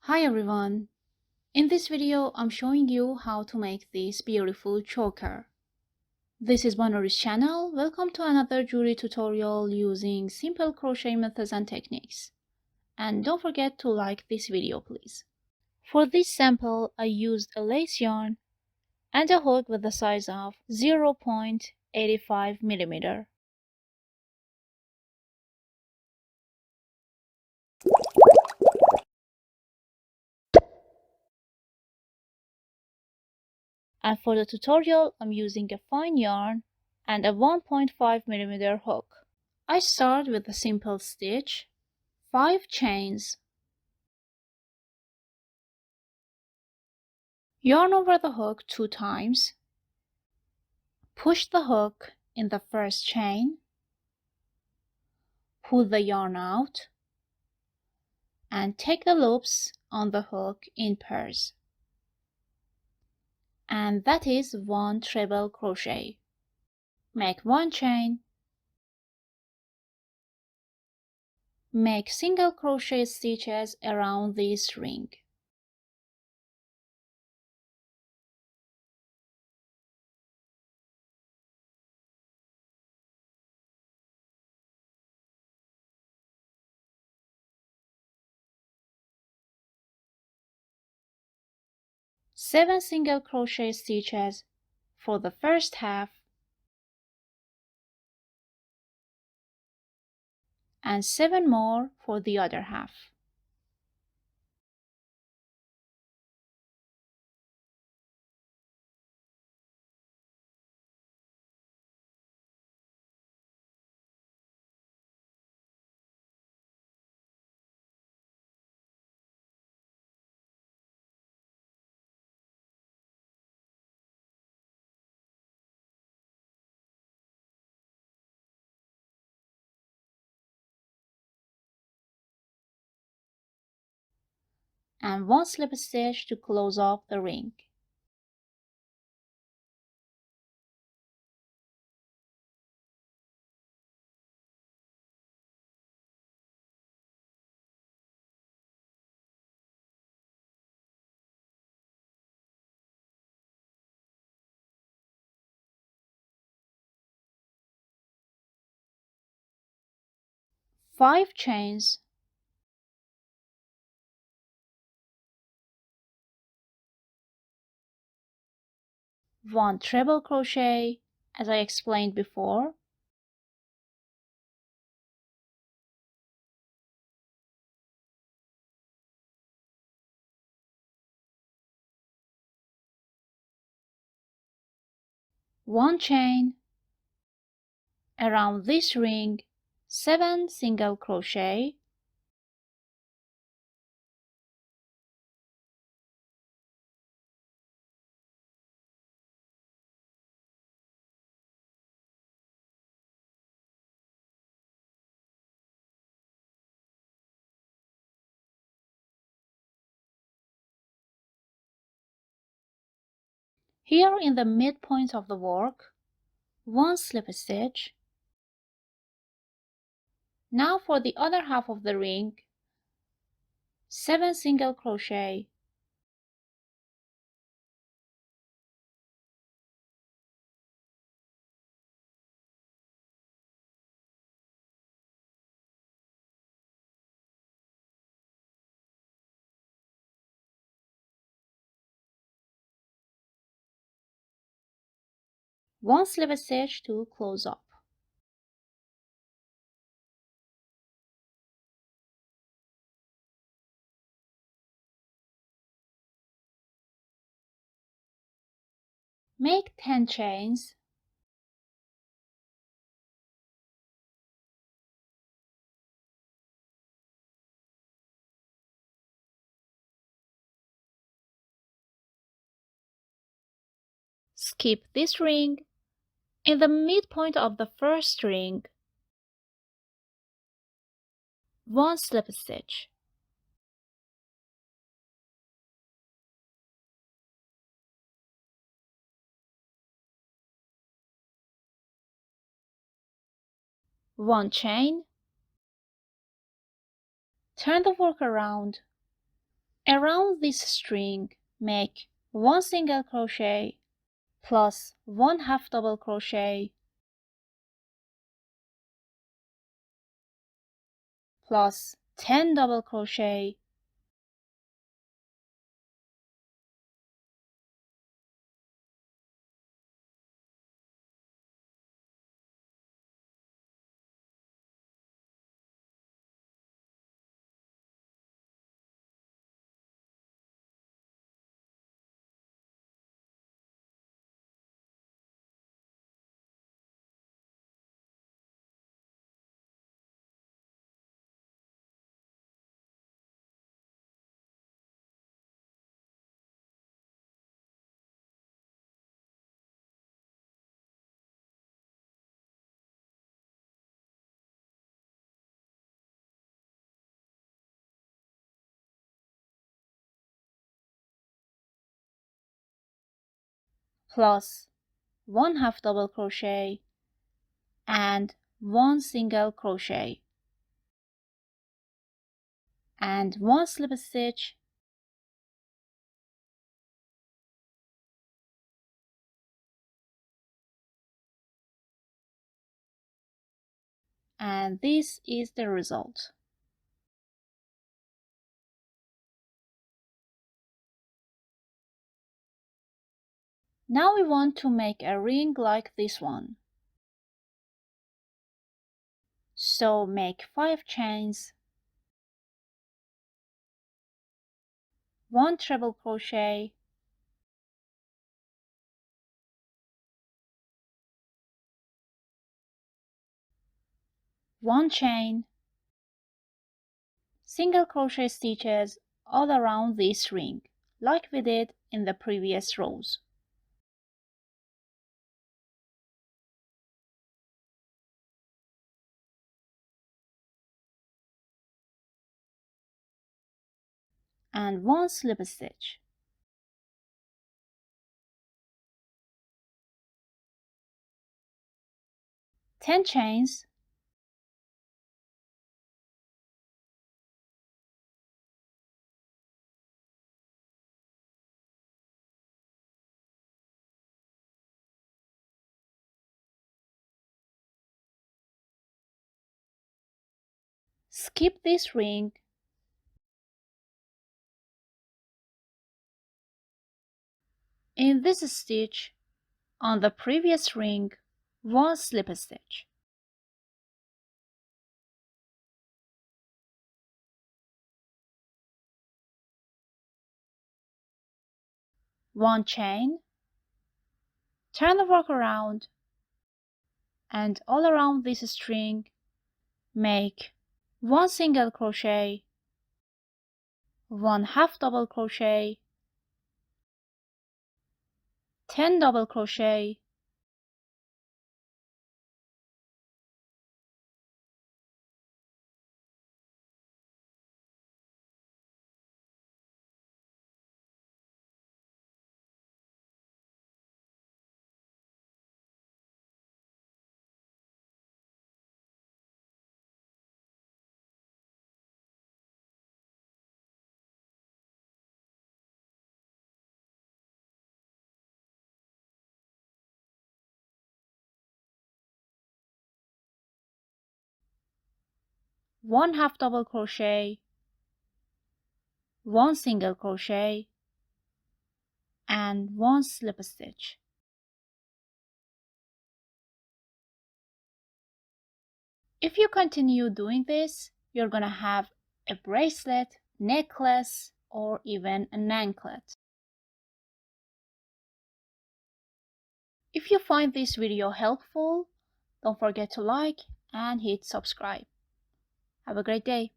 Hi everyone! In this video, I'm showing you how to make this beautiful choker. This is Banori's channel. Welcome to another jewelry tutorial using simple crochet methods and techniques. And don't forget to like this video, please. For this sample, I used a lace yarn and a hook with the size of 0.85 millimeter. And for the tutorial, I'm using a fine yarn and a 1.5 millimeter hook. I start with a simple stitch, 5 chains, yarn over the hook 2 times, push the hook in the first chain, pull the yarn out, and take the loops on the hook in pairs. And that is 1 treble crochet. Make 1 chain, make single crochet stitches around this ring. Seven single crochet stitches for the first half and 7 more for the other half. And 1 slip stitch to close off the ring. Five chains, one treble crochet as I explained before, one chain, around this ring, 7 single crochet, here in the midpoint of the work, 1 slip stitch. Now for the other half of the ring, 7 single crochet, one slip stitch to close up. Make 10 chains, skip this ring, in the midpoint of the first ring, 1 slip stitch, one chain, turn the work around, Around this string, make 1 single crochet plus 1 half double crochet plus 10 double crochet plus 1 half double crochet and 1 single crochet and 1 slip stitch and this is the result. Now we want to make a ring like this one. So make 5 chains, 1 treble crochet, 1 chain, single crochet stitches all around this ring, like we did in the previous rows. And 1 slip stitch. Ten chains, skip this ring, in this stitch on the previous ring, 1 slip stitch. One chain, turn the work around, and all around this string make 1 single crochet, 1 half double crochet, 10 double crochet, one half double crochet, 1 single crochet, and 1 slip stitch. If you continue doing this, you're gonna have a bracelet, necklace, or even an anklet. If you find this video helpful, don't forget to like and hit subscribe. Have a great day.